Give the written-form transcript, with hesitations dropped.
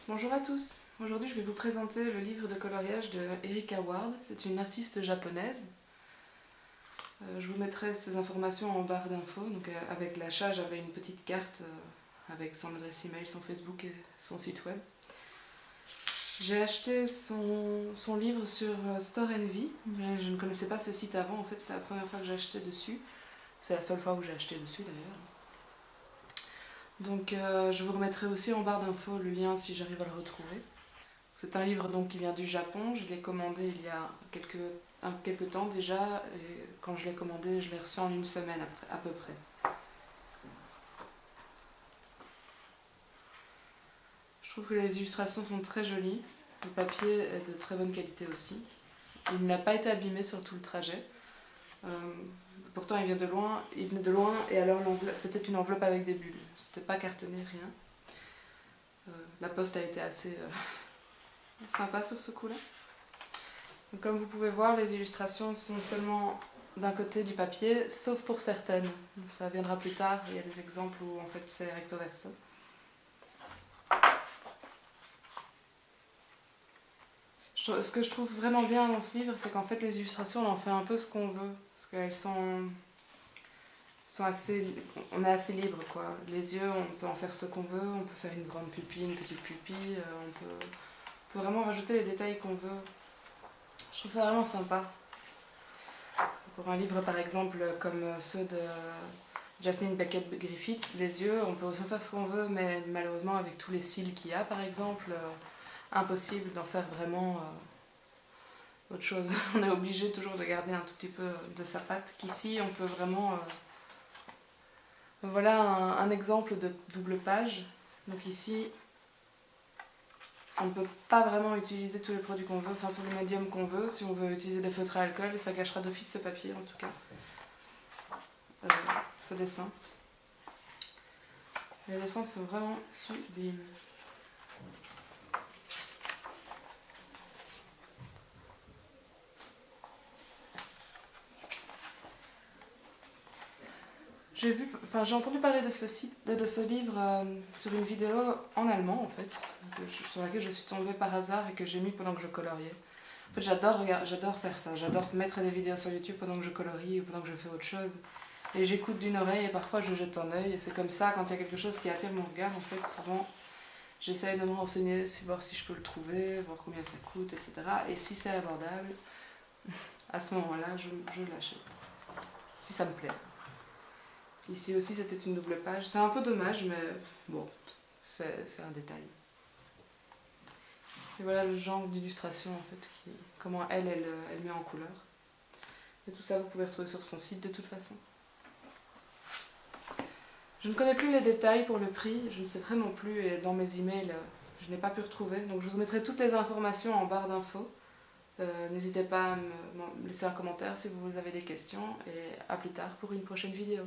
Bonjour à tous, aujourd'hui je vais vous présenter le livre de coloriage de Erika Ward, c'est une artiste japonaise. Je vous mettrai ces informations en barre d'infos, donc avec l'achat j'avais une petite carte avec son adresse email, son Facebook et son site web. J'ai acheté son livre sur Store Envy, mais je ne connaissais pas ce site avant, en fait c'est la première fois que j'ai acheté dessus, c'est la seule fois où j'ai acheté dessus d'ailleurs. Donc je vous remettrai aussi en barre d'infos le lien si j'arrive à le retrouver. C'est un livre donc qui vient du Japon, je l'ai commandé il y a quelques temps déjà, et quand je l'ai commandé, je l'ai reçu en une semaine après, à peu près. Je trouve que les illustrations sont très jolies, le papier est de très bonne qualité aussi. Il n'a pas été abîmé sur tout le trajet. Pourtant il venait de loin et alors c'était une enveloppe avec des bulles, c'était pas cartonné, rien. La poste a été assez sympa sur ce coup-là. Donc, comme vous pouvez voir, les illustrations sont seulement d'un côté du papier, sauf pour certaines. Ça viendra plus tard, il y a des exemples où en fait c'est recto verso. Ce que je trouve vraiment bien dans ce livre, c'est qu'en fait les illustrations, on en fait un peu ce qu'on veut, parce qu'elles sont assez... On est assez libre, quoi. Les yeux, on peut en faire ce qu'on veut, on peut faire une grande pupille, une petite pupille, on peut vraiment rajouter les détails qu'on veut. Je trouve ça vraiment sympa. Pour un livre par exemple comme ceux de Jasmine Beckett Griffith, les yeux, on peut aussi faire ce qu'on veut, mais malheureusement avec tous les cils qu'il y a par exemple, impossible d'en faire vraiment autre chose. On est obligé toujours de garder un tout petit peu de sa patte, qu'ici on peut vraiment... Voilà un exemple de double page. Donc ici, on ne peut pas vraiment utiliser tous les produits qu'on veut, enfin tous les médiums qu'on veut. Si on veut utiliser des feutres à alcool, ça gâchera d'office ce papier en tout cas. Ce dessin. Les dessins sont vraiment sublimes. J'ai entendu parler de ce livre sur une vidéo en allemand en fait, sur laquelle je suis tombée par hasard et que j'ai mis pendant que je coloriais. En fait, j'adore faire ça, j'adore mettre des vidéos sur YouTube pendant que je colorie ou pendant que je fais autre chose. Et j'écoute d'une oreille et parfois je jette un œil, et c'est comme ça, quand il y a quelque chose qui attire mon regard, en fait, souvent j'essaye de me renseigner, voir si je peux le trouver, voir combien ça coûte, etc. Et si c'est abordable, à ce moment-là, je l'achète, si ça me plaît. Ici aussi c'était une double page, c'est un peu dommage, mais bon, c'est un détail. Et voilà le genre d'illustration en fait, comment elle met en couleur. Et tout ça vous pouvez retrouver sur son site de toute façon. Je ne connais plus les détails pour le prix, je ne sais vraiment plus, et dans mes emails je n'ai pas pu retrouver, donc je vous mettrai toutes les informations en barre d'infos. N'hésitez pas à me laisser un commentaire si vous avez des questions, et à plus tard pour une prochaine vidéo.